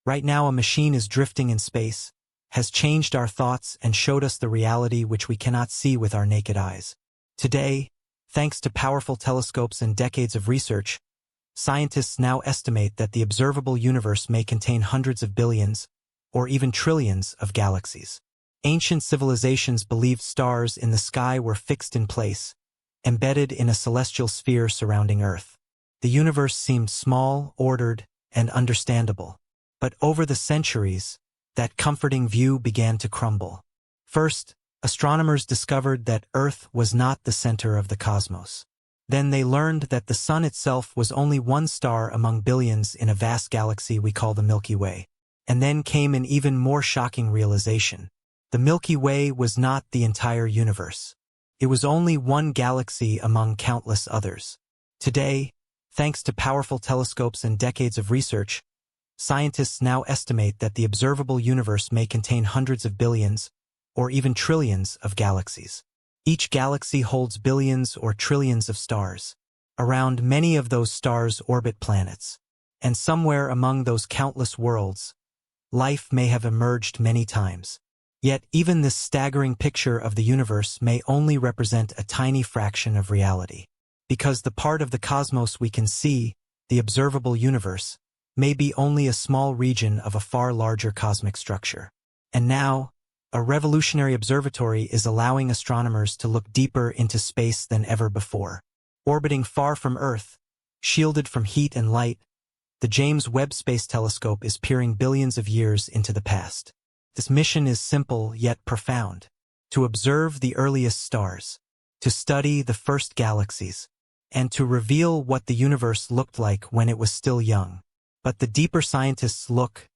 Right now a machine is drifting in space, has changed our thoughts and showed us the reality which we cannot see with our naked eyes. Today, thanks to powerful telescopes and decades of research, scientists now estimate that the observable universe may contain hundreds of billions, or even trillions of galaxies. Ancient civilizations believed stars in the sky were fixed in place, embedded in a celestial sphere surrounding Earth. The universe seemed small, ordered, and understandable. But over the centuries, that comforting view began to crumble. First, astronomers discovered that Earth was not the center of the cosmos. Then they learned that the Sun itself was only one star among billions in a vast galaxy we call the Milky Way. And then came an even more shocking realization. The Milky Way was not the entire universe. It was only one galaxy among countless others. Today, thanks to powerful telescopes and decades of research, scientists now estimate that the observable universe may contain hundreds of billions, or even trillions of galaxies. Each galaxy holds billions or trillions of stars. Around many of those stars orbit planets. And somewhere among those countless worlds, life may have emerged many times. Yet even this staggering picture of the universe may only represent a tiny fraction of reality. Because the part of the cosmos we can see, the observable universe, may be only a small region of a far larger cosmic structure. And now, a revolutionary observatory is allowing astronomers to look deeper into space than ever before. Orbiting far from Earth, shielded from heat and light, the James Webb Space Telescope is peering billions of years into the past. This mission is simple yet profound. To observe the earliest stars, to study the first galaxies, and to reveal what the universe looked like when it was still young. But the deeper scientists look,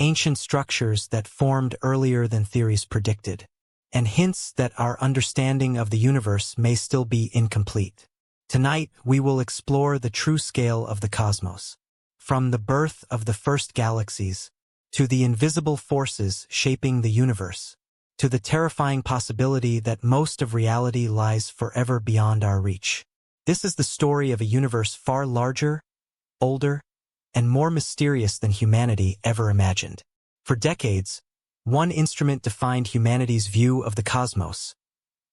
ancient structures that formed earlier than theories predicted, and hints that our understanding of the universe may still be incomplete. Tonight, we will explore the true scale of the cosmos. From the birth of the first galaxies, to the invisible forces shaping the universe, to the terrifying possibility that most of reality lies forever beyond our reach. This is the story of a universe far larger, older, and more mysterious than humanity ever imagined. For decades, one instrument defined humanity's view of the cosmos: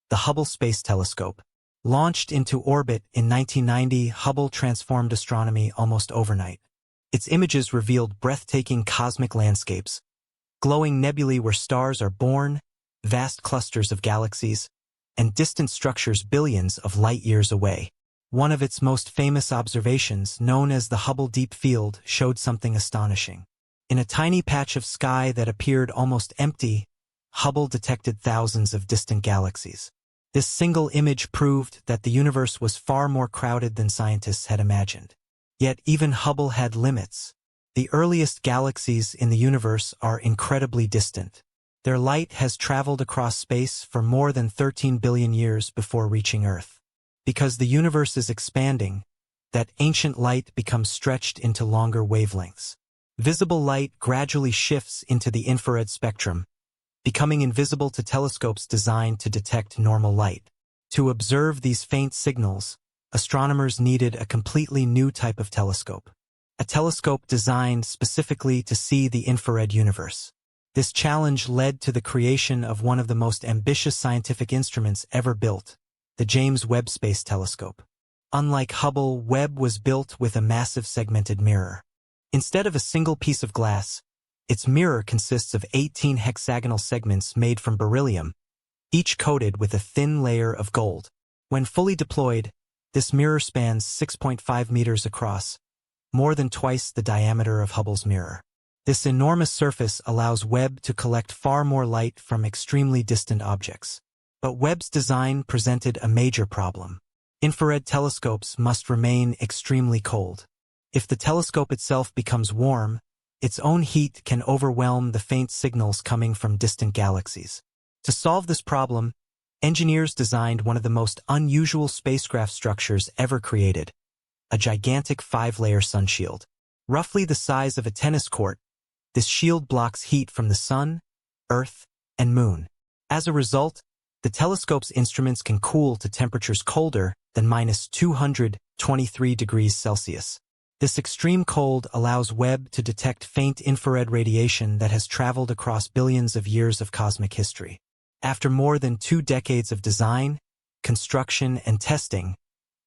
the Hubble Space Telescope. Launched into orbit in 1990, Hubble transformed astronomy almost overnight. Its images revealed breathtaking cosmic landscapes, glowing nebulae where stars are born, vast clusters of galaxies, and distant structures billions of light-years away. One of its most famous observations, known as the Hubble Deep Field, showed something astonishing. In a tiny patch of sky that appeared almost empty, Hubble detected thousands of distant galaxies. This single image proved that the universe was far more crowded than scientists had imagined. Yet even Hubble had limits. The earliest galaxies in the universe are incredibly distant. Their light has traveled across space for more than 13 billion years before reaching Earth. Because the universe is expanding, that ancient light becomes stretched into longer wavelengths. Visible light gradually shifts into the infrared spectrum, becoming invisible to telescopes designed to detect normal light. To observe these faint signals, astronomers needed a completely new type of telescope. A telescope designed specifically to see the infrared universe. This challenge led to the creation of one of the most ambitious scientific instruments ever built, the James Webb Space Telescope. Unlike Hubble, Webb was built with a massive segmented mirror. Instead of a single piece of glass, its mirror consists of 18 hexagonal segments made from beryllium, each coated with a thin layer of gold. When fully deployed, this mirror spans 6.5 meters across, more than twice the diameter of Hubble's mirror. This enormous surface allows Webb to collect far more light from extremely distant objects. But Webb's design presented a major problem. Infrared telescopes must remain extremely cold. If the telescope itself becomes warm, its own heat can overwhelm the faint signals coming from distant galaxies. To solve this problem, engineers designed one of the most unusual spacecraft structures ever created, a gigantic 5-layer sunshield. Roughly the size of a tennis court, this shield blocks heat from the sun, Earth, and Moon. As a result, The telescope's instruments can cool to temperatures colder than -223 degrees Celsius. This extreme cold allows Webb to detect faint infrared radiation that has traveled across billions of years of cosmic history. After more than 2 decades of design, construction, and testing,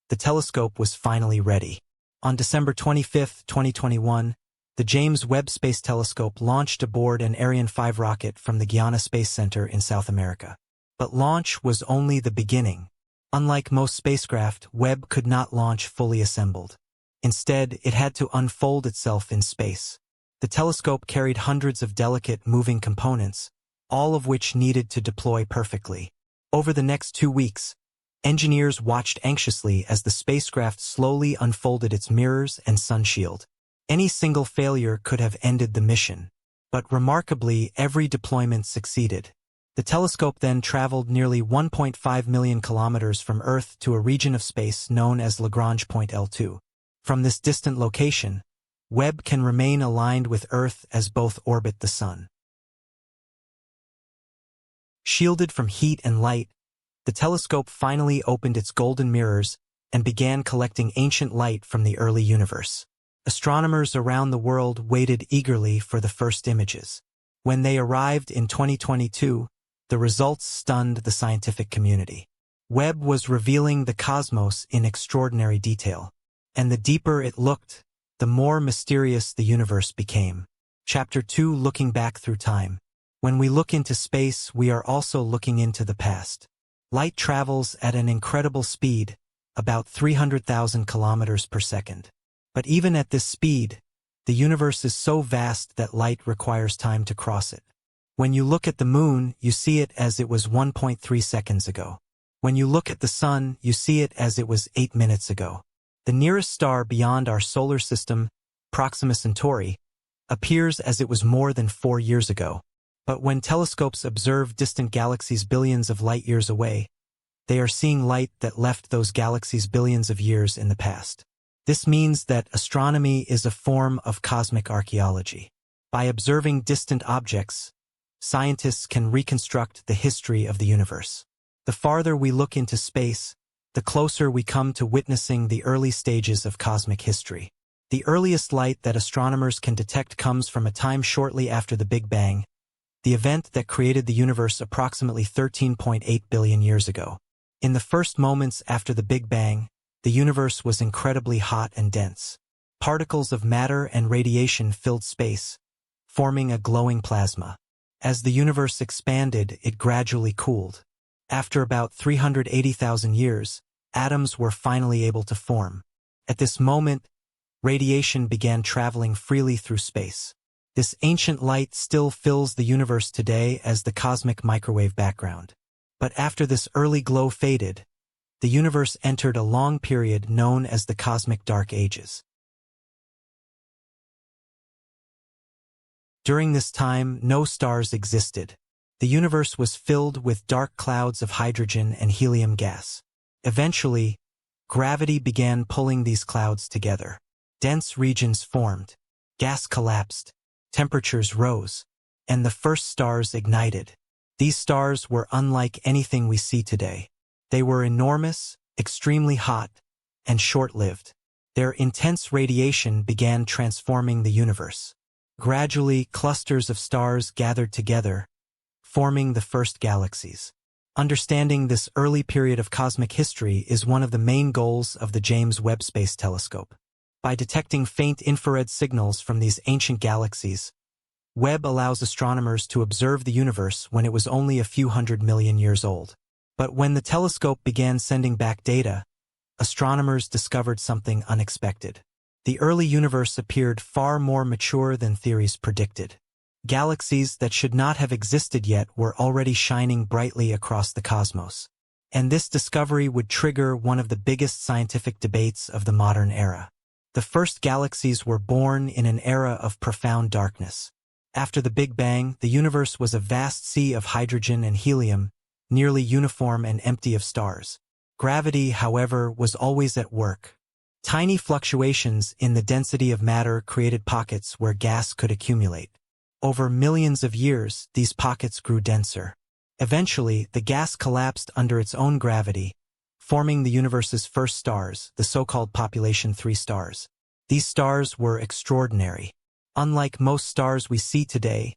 the telescope was finally ready. On December 25, 2021, the James Webb Space Telescope launched aboard an Ariane 5 rocket from the Guiana Space Center in South America. But launch was only the beginning. Unlike most spacecraft, Webb could not launch fully assembled. Instead, it had to unfold itself in space. The telescope carried hundreds of delicate, moving components, all of which needed to deploy perfectly. Over the next 2 weeks, engineers watched anxiously as the spacecraft slowly unfolded its mirrors and sunshield. Any single failure could have ended the mission. But remarkably, every deployment succeeded. The telescope then traveled nearly 1.5 million kilometers from Earth to a region of space known as Lagrange point L2. From this distant location, Webb can remain aligned with Earth as both orbit the Sun. Shielded from heat and light, the telescope finally opened its golden mirrors and began collecting ancient light from the early universe. Astronomers around the world waited eagerly for the first images. When they arrived in 2022, the results stunned the scientific community. Webb was revealing the cosmos in extraordinary detail, and the deeper it looked, the more mysterious the universe became. Chapter 2: Looking Back Through Time. When we look into space, we are also looking into the past. Light travels at an incredible speed, about 300,000 kilometers per second. But even at this speed, the universe is so vast that light requires time to cross it. When you look at the moon, you see it as it was 1.3 seconds ago. When you look at the sun, you see it as it was 8 minutes ago. The nearest star beyond our solar system, Proxima Centauri, appears as it was more than 4 years ago. But when telescopes observe distant galaxies billions of light years away, they are seeing light that left those galaxies billions of years in the past. This means that astronomy is a form of cosmic archaeology. By observing distant objects, scientists can reconstruct the history of the universe. The farther we look into space, the closer we come to witnessing the early stages of cosmic history. The earliest light that astronomers can detect comes from a time shortly after the Big Bang, the event that created the universe approximately 13.8 billion years ago. In the first moments after the Big Bang, the universe was incredibly hot and dense. Particles of matter and radiation filled space, forming a glowing plasma. As the universe expanded, it gradually cooled. After about 380,000 years, atoms were finally able to form. At this moment, radiation began traveling freely through space. This ancient light still fills the universe today as the cosmic microwave background. But after this early glow faded, the universe entered a long period known as the Cosmic Dark Ages. During this time, no stars existed. The universe was filled with dark clouds of hydrogen and helium gas. Eventually, gravity began pulling these clouds together. Dense regions formed, gas collapsed, temperatures rose, and the first stars ignited. These stars were unlike anything we see today. They were enormous, extremely hot, and short-lived. Their intense radiation began transforming the universe. Gradually, clusters of stars gathered together, forming the first galaxies. Understanding this early period of cosmic history is one of the main goals of the James Webb Space Telescope. By detecting faint infrared signals from these ancient galaxies, Webb allows astronomers to observe the universe when it was only a few 100 million years old. But when the telescope began sending back data, astronomers discovered something unexpected. The early universe appeared far more mature than theories predicted. Galaxies that should not have existed yet were already shining brightly across the cosmos. And this discovery would trigger one of the biggest scientific debates of the modern era. The first galaxies were born in an era of profound darkness. After the Big Bang, the universe was a vast sea of hydrogen and helium, nearly uniform and empty of stars. Gravity, however, was always at work. Tiny fluctuations in the density of matter created pockets where gas could accumulate. Over millions of years, these pockets grew denser. Eventually, the gas collapsed under its own gravity, forming the universe's first stars, the so-called population 3 stars. These stars were extraordinary. Unlike most stars we see today,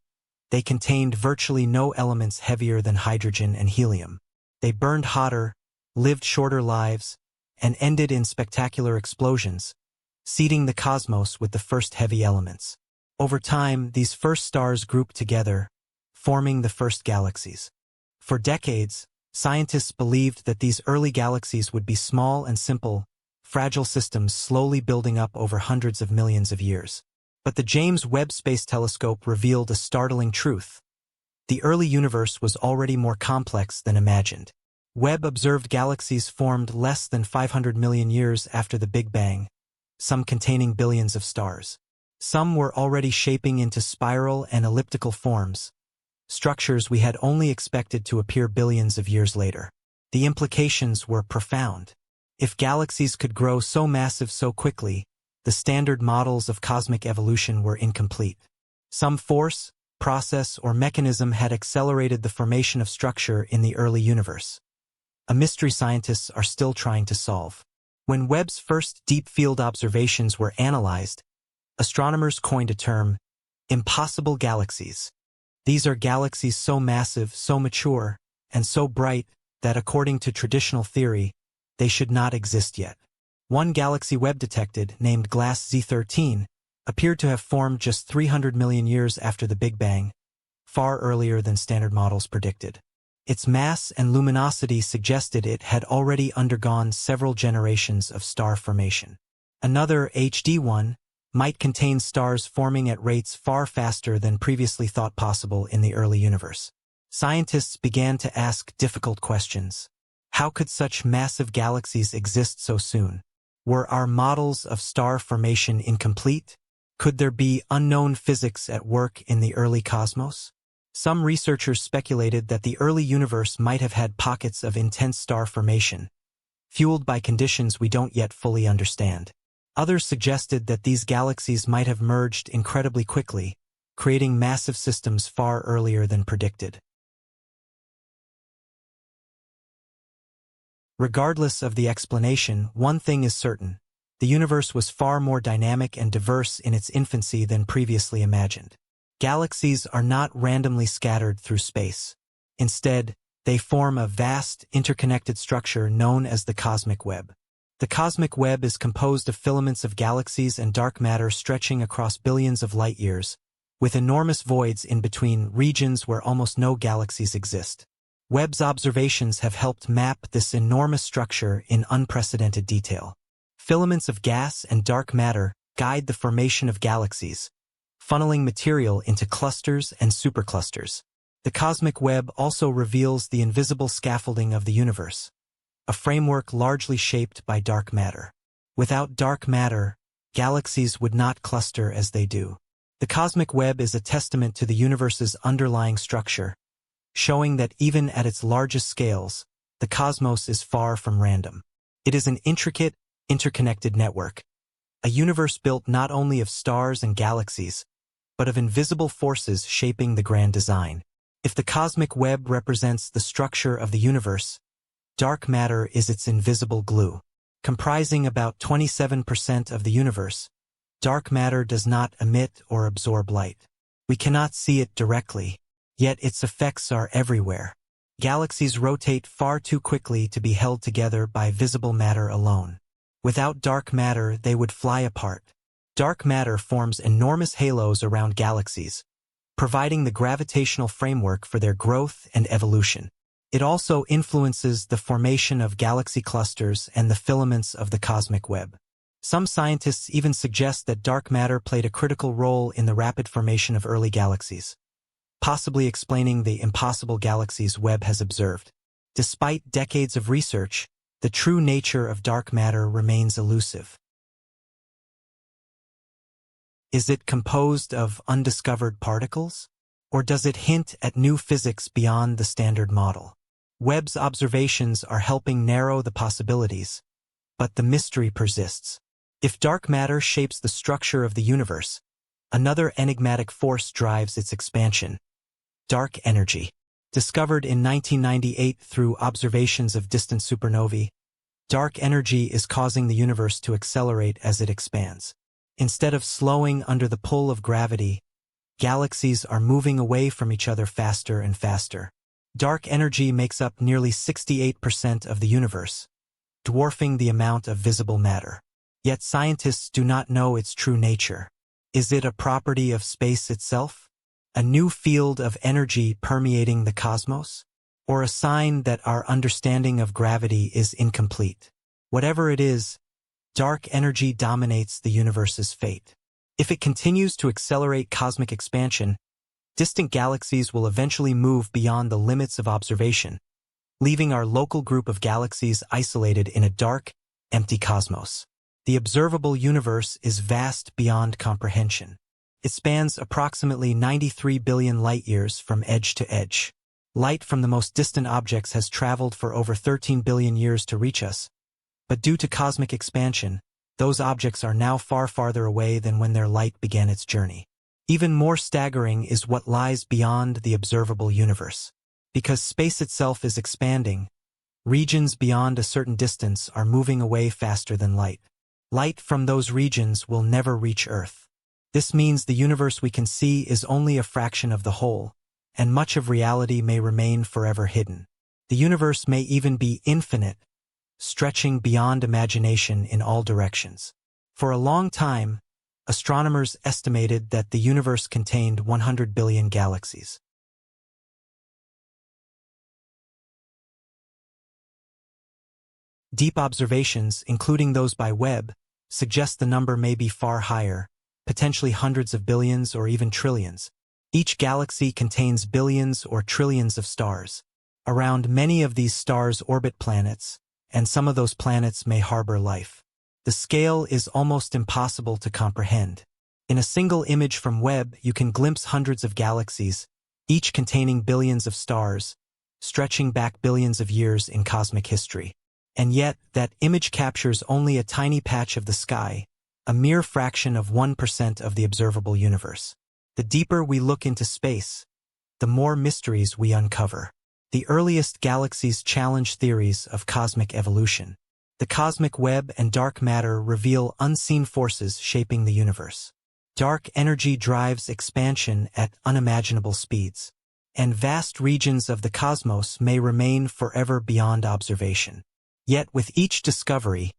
they contained virtually no elements heavier than hydrogen and helium. They burned hotter, lived shorter lives, and ended in spectacular explosions, seeding the cosmos with the first heavy elements. Over time, these first stars grouped together, forming the first galaxies. For decades, scientists believed that these early galaxies would be small and simple, fragile systems slowly building up over hundreds of millions of years. But the James Webb Space Telescope revealed a startling truth. The early universe was already more complex than imagined. Webb observed galaxies formed less than 500 million years after the Big Bang, some containing billions of stars. Some were already shaping into spiral and elliptical forms, structures we had only expected to appear billions of years later. The implications were profound. If galaxies could grow so massive so quickly, the standard models of cosmic evolution were incomplete. Some force, process, or mechanism had accelerated the formation of structure in the early universe. A mystery scientists are still trying to solve. When Webb's first deep-field observations were analyzed, astronomers coined a term, impossible galaxies. These are galaxies so massive, so mature, and so bright that according to traditional theory, they should not exist yet. One galaxy Webb detected, named Glass Z13, appeared to have formed just 300 million years after the Big Bang, far earlier than standard models predicted. Its mass and luminosity suggested it had already undergone several generations of star formation. Another, HD1, might contain stars forming at rates far faster than previously thought possible in the early universe. Scientists began to ask difficult questions. How could such massive galaxies exist so soon? Were our models of star formation incomplete? Could there be unknown physics at work in the early cosmos? Some researchers speculated that the early universe might have had pockets of intense star formation, fueled by conditions we don't yet fully understand. Others suggested that these galaxies might have merged incredibly quickly, creating massive systems far earlier than predicted. Regardless of the explanation, one thing is certain: the universe was far more dynamic and diverse in its infancy than previously imagined. Galaxies are not randomly scattered through space. Instead, they form a vast, interconnected structure known as the cosmic web. The cosmic web is composed of filaments of galaxies and dark matter stretching across billions of light-years, with enormous voids in between, regions where almost no galaxies exist. Webb's observations have helped map this enormous structure in unprecedented detail. Filaments of gas and dark matter guide the formation of galaxies, funneling material into clusters and superclusters. The cosmic web also reveals the invisible scaffolding of the universe, a framework largely shaped by dark matter. Without dark matter, galaxies would not cluster as they do. The cosmic web is a testament to the universe's underlying structure, showing that even at its largest scales, the cosmos is far from random. It is an intricate, interconnected network, a universe built not only of stars and galaxies, but of invisible forces shaping the grand design. If the cosmic web represents the structure of the universe, dark matter is its invisible glue. Comprising about 27% of the universe, dark matter does not emit or absorb light. We cannot see it directly, yet its effects are everywhere. Galaxies rotate far too quickly to be held together by visible matter alone. Without dark matter, they would fly apart. Dark matter forms enormous halos around galaxies, providing the gravitational framework for their growth and evolution. It also influences the formation of galaxy clusters and the filaments of the cosmic web. Some scientists even suggest that dark matter played a critical role in the rapid formation of early galaxies, possibly explaining the impossible galaxies Webb has observed. Despite decades of research, the true nature of dark matter remains elusive. Is it composed of undiscovered particles? Or does it hint at new physics beyond the standard model? Webb's observations are helping narrow the possibilities, but the mystery persists. If dark matter shapes the structure of the universe, another enigmatic force drives its expansion: dark energy. Discovered in 1998 through observations of distant supernovae, dark energy is causing the universe to accelerate as it expands. Instead of slowing under the pull of gravity, galaxies are moving away from each other faster and faster. Dark energy makes up nearly 68% of the universe, dwarfing the amount of visible matter. Yet scientists do not know its true nature. Is it a property of space itself? A new field of energy permeating the cosmos? Or a sign that our understanding of gravity is incomplete? Whatever it is, dark energy dominates the universe's fate. If it continues to accelerate cosmic expansion, distant galaxies will eventually move beyond the limits of observation, leaving our local group of galaxies isolated in a dark, empty cosmos. The observable universe is vast beyond comprehension. It spans approximately 93 billion light-years from edge to edge. Light from the most distant objects has traveled for over 13 billion years to reach us, but due to cosmic expansion, those objects are now far farther away than when their light began its journey. Even more staggering is what lies beyond the observable universe. Because space itself is expanding, regions beyond a certain distance are moving away faster than light. Light from those regions will never reach Earth. This means the universe we can see is only a fraction of the whole, and much of reality may remain forever hidden. The universe may even be infinite, stretching beyond imagination in all directions. For a long time, astronomers estimated that the universe contained 100 billion galaxies. Deep observations, including those by Webb, suggest the number may be far higher, potentially hundreds of billions or even trillions. Each galaxy contains billions or trillions of stars. Around many of these stars orbit planets, and some of those planets may harbor life. The scale is almost impossible to comprehend. In a single image from Webb, you can glimpse hundreds of galaxies, each containing billions of stars, stretching back billions of years in cosmic history. And yet, that image captures only a tiny patch of the sky, a mere fraction of 1% of the observable universe. The deeper we look into space, the more mysteries we uncover. The earliest galaxies challenge theories of cosmic evolution. The cosmic web and dark matter reveal unseen forces shaping the universe. Dark energy drives expansion at unimaginable speeds, and vast regions of the cosmos may remain forever beyond observation. Yet with each discovery,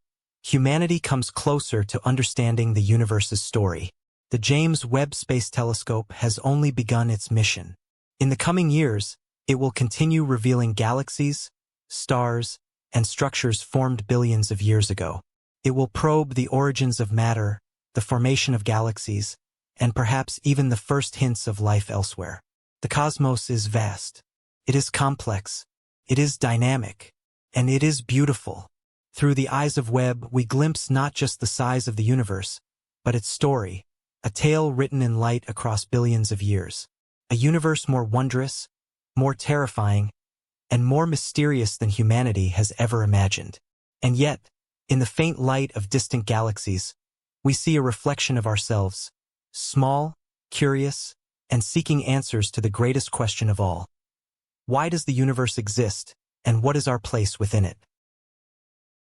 humanity comes closer to understanding the universe's story. The James Webb Space Telescope has only begun its mission. In the coming years, it will continue revealing galaxies, stars, and structures formed billions of years ago. It will probe the origins of matter, the formation of galaxies, and perhaps even the first hints of life elsewhere. The cosmos is vast. It is complex. It is dynamic. And it is beautiful. Through the eyes of Webb, we glimpse not just the size of the universe, but its story, a tale written in light across billions of years. A universe more wondrous, more terrifying, and more mysterious than humanity has ever imagined. And yet, in the faint light of distant galaxies, we see a reflection of ourselves, small, curious, and seeking answers to the greatest question of all. Why does the universe exist, and what is our place within it?